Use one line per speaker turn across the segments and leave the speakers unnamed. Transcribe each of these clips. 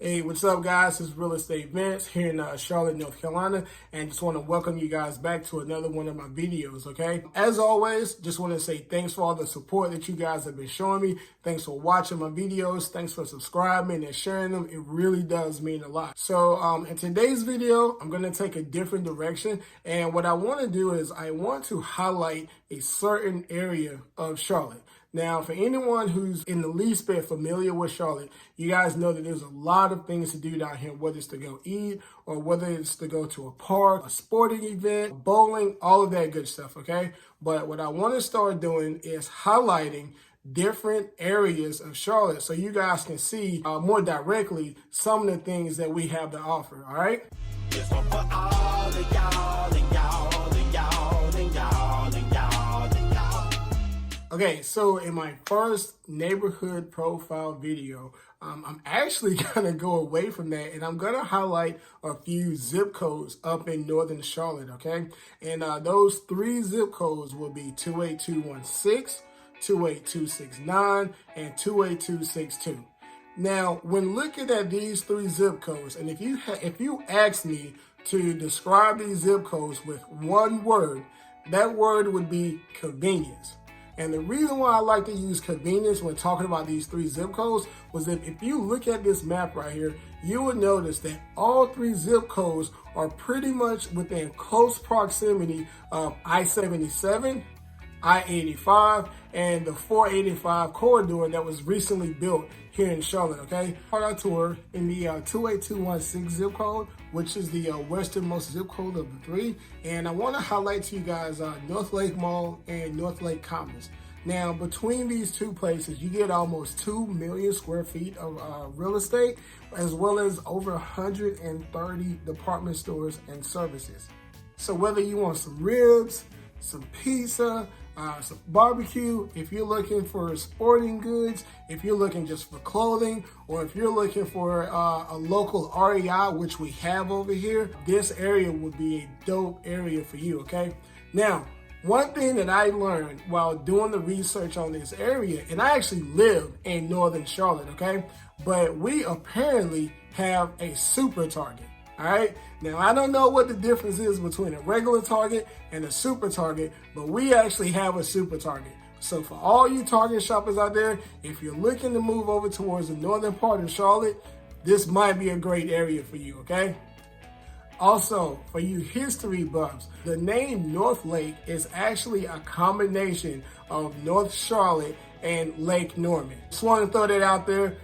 Hey, what's up, guys? This is Real Estate Vince here in Charlotte, North Carolina, and just want to welcome you guys back to another one of my videos, okay? As always, just want to say thanks for all the support that you guys have been showing me. Thanks for watching my videos. Thanks for subscribing and sharing them. It really does mean a lot. So in today's video, I'm going to take a different direction, and what I want to do is I want to highlight a certain area of Charlotte. Now, for anyone who's in the least bit familiar with Charlotte, you guys know that there's a lot of things to do down here, whether it's to go eat or whether it's to go to a park, a sporting event, bowling, all of that good stuff, okay? But what I want to start doing is highlighting different areas of Charlotte so you guys can see more directly some of the things that we have to offer, all right? This one for all of y'all and y'all and y'all and y'all and y'all and y'all. Okay, so in my first neighborhood profile video, I'm actually going to go away from that, and I'm going to highlight a few zip codes up in northern Charlotte, okay? And those three zip codes will be 28216, 28269, and 28262. Now, when looking at these three zip codes, and if you ask me to describe these zip codes with one word, that word would be convenience. And the reason why I like to use convenience when talking about these three zip codes was that if you look at this map right here, you will notice that all three zip codes are pretty much within close proximity of I-77, I-85, and the 485 corridor that was recently built here in Charlotte, okay? Part our tour in the 28216 zip code, which is the westernmost zip code of the three. And I want to highlight to you guys North Lake Mall and North Lake Commons. Now, between these two places, you get almost 2 million square feet of real estate, as well as over 130 department stores and services. So whether you want some ribs, some pizza, some barbecue, if you're looking for sporting goods, if you're looking just for clothing, or if you're looking for a local REI, which we have over here, this area would be a dope area for you, okay? Now, one thing that I learned while doing the research on this area, and I actually live in northern Charlotte, okay? But we apparently have a super Target. All right. Now, I don't know what the difference is between a regular Target and a super Target, but we actually have a super Target. So for all you Target shoppers out there, if you're looking to move over towards the northern part of Charlotte, this might be a great area for you, okay? Also, for you history buffs, the name North Lake is actually a combination of North Charlotte and Lake Norman. Just want to throw that out there.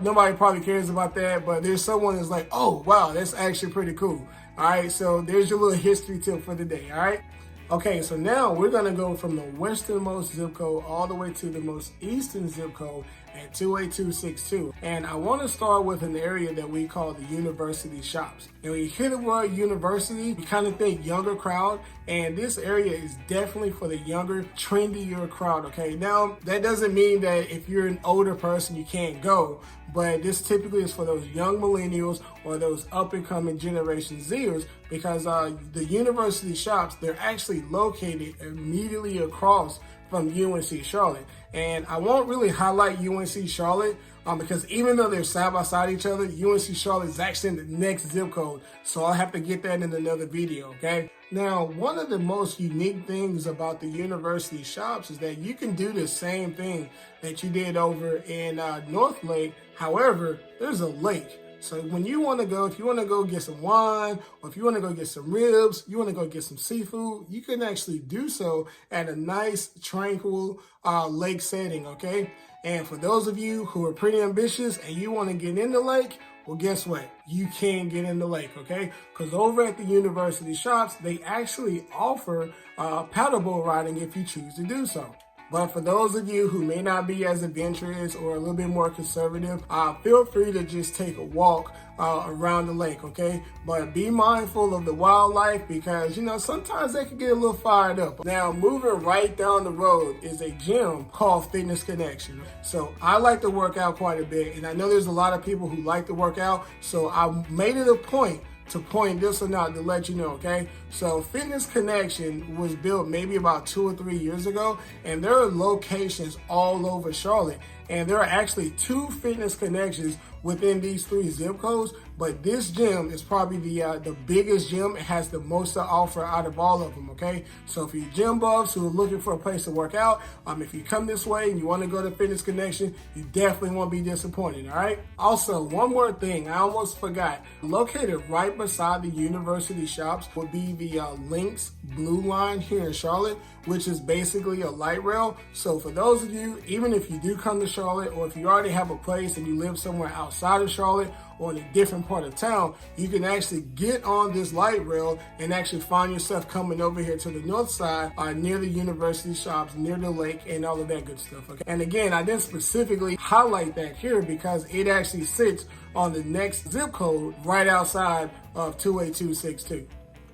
Nobody probably cares about that, but there's someone that's like, oh, wow, that's actually pretty cool. All right, so there's your little history tip for the day, all right? Okay, so now we're going to go from the westernmost zip code all the way to the most eastern zip code at 28262. And I want to start with an area that we call the university shops. And when you hear the word university, you kind of think younger crowd. And this area is definitely for the younger, trendier crowd, okay? Now, that doesn't mean that if you're an older person, you can't go. But this typically is for those young millennials or those up-and-coming Generation Zers, because the university shops, they're actually located immediately across from UNC Charlotte. And I won't really highlight UNC Charlotte because even though they're side by side each other, UNC Charlotte is actually in the next zip code. So I'll have to get that in another video, okay? Now, one of the most unique things about the university shops is that you can do the same thing that you did over in North Lake. However, there's a lake. So when you want to go, if you want to go get some wine, or if you want to go get some ribs, you want to go get some seafood, you can actually do so at a nice, tranquil lake setting, okay? And for those of you who are pretty ambitious and you want to get in the lake, well, guess what? You can get in the lake, okay? Because over at the university shops, they actually offer paddleboat riding if you choose to do so. But for those of you who may not be as adventurous or a little bit more conservative, feel free to just take a walk around the lake, okay? But be mindful of the wildlife because, you know, sometimes they can get a little fired up. Now, moving right down the road is a gym called Fitness Connection. So I like to work out quite a bit, and I know there's a lot of people who like to work out, so I made it a point to point this one out to let you know, okay? So Fitness Connection was built maybe about 2 or 3 years ago, and there are locations all over Charlotte. And there are actually 2 fitness connections within these 3 zip codes, but this gym is probably the biggest gym. It has the most to offer out of all of them, okay? So if you're gym buffs who are looking for a place to work out, if you come this way and you want to go to Fitness Connection, you definitely won't be disappointed, all right? Also, one more thing, I almost forgot. Located right beside the university shops would be the Lynx Blue Line here in Charlotte, which is basically a light rail. So for those of you, even if you do come to Charlotte, or if you already have a place and you live somewhere outside of Charlotte or in a different part of town, you can actually get on this light rail and actually find yourself coming over here to the north side, near the university shops, near the lake, and all of that good stuff. Okay? And again, I didn't specifically highlight that here because it actually sits on the next zip code right outside of 28262.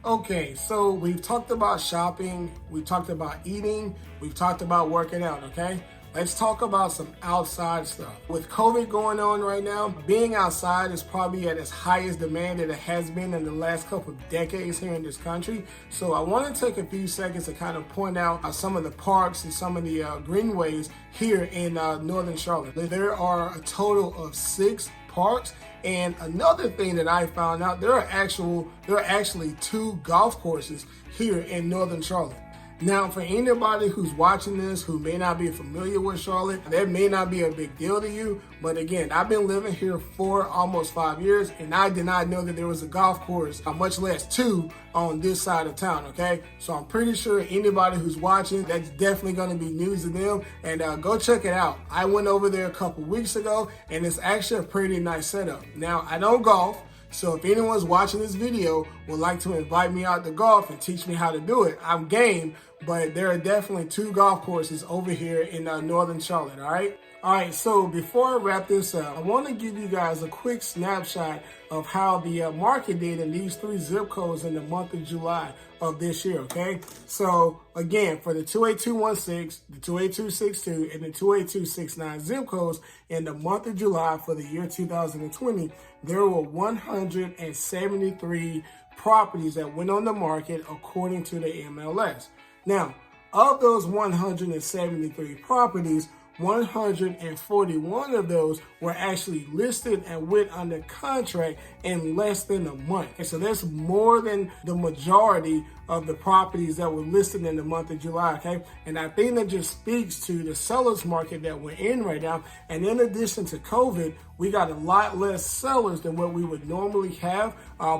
Okay, so we've talked about shopping, we've talked about eating, we've talked about working out, okay? Let's talk about some outside stuff. With COVID going on right now, being outside is probably at its highest demand that it has been in the last couple of decades here in this country. So I want to take a few seconds to kind of point out some of the parks and some of the greenways here in Northern Charlotte. There are a total of 6 parks. And another thing that I found out, there are actually 2 golf courses here in Northern Charlotte. Now, for anybody who's watching this who may not be familiar with Charlotte, that may not be a big deal to you. But again, I've been living here for almost 5 years, and I did not know that there was a golf course, much less 2, on this side of town, okay? So I'm pretty sure anybody who's watching, that's definitely going to be news to them. And go check it out. I went over there a couple weeks ago, and it's actually a pretty nice setup. Now, I don't golf. So if anyone's watching this video would like to invite me out to golf and teach me how to do it, I'm game. But there are definitely 2 golf courses over here in Northern Charlotte, all right? All right, so before I wrap this up, I want to give you guys a quick snapshot of how the market did in these 3 zip codes in the month of July of this year, okay? So again, for the 28216, the 28262, and the 28269 zip codes in the month of July for the year 2020, there were 173 properties that went on the market according to the MLS. Now, of those 173 properties, 141 of those were actually listed and went under contract in less than a month. And so that's more than the majority of the properties that were listed in the month of July, okay? And I think that just speaks to the seller's market that we're in right now. And in addition to COVID, we got a lot less sellers than what we would normally have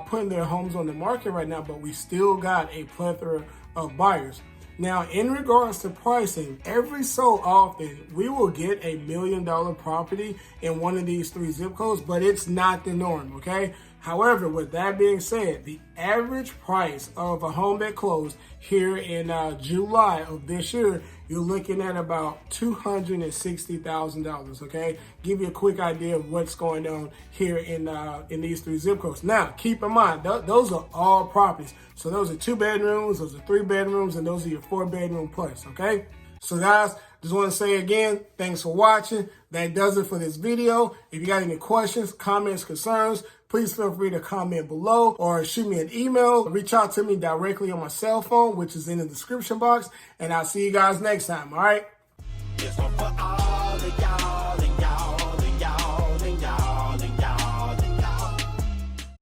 putting their homes on the market right now, but we still got a plethora of buyers. Now, in regards to pricing, every so often we will get a $1 million property in one of these 3 zip codes, but it's not the norm, okay? However, with that being said, the average price of a home that closed here in July of this year, you're looking at about $260,000, okay? Give you a quick idea of what's going on here in these 3 zip codes. Now, keep in mind, those are all properties. So those are 2 bedrooms, those are 3 bedrooms, and those are your 4 bedroom plus, okay? So guys, just want to say again, thanks for watching. That does it for this video. If you got any questions, comments, concerns, please feel free to comment below or shoot me an email. Reach out to me directly on my cell phone, which is in the description box. And I'll see you guys next time, all right? This one for all of y'all.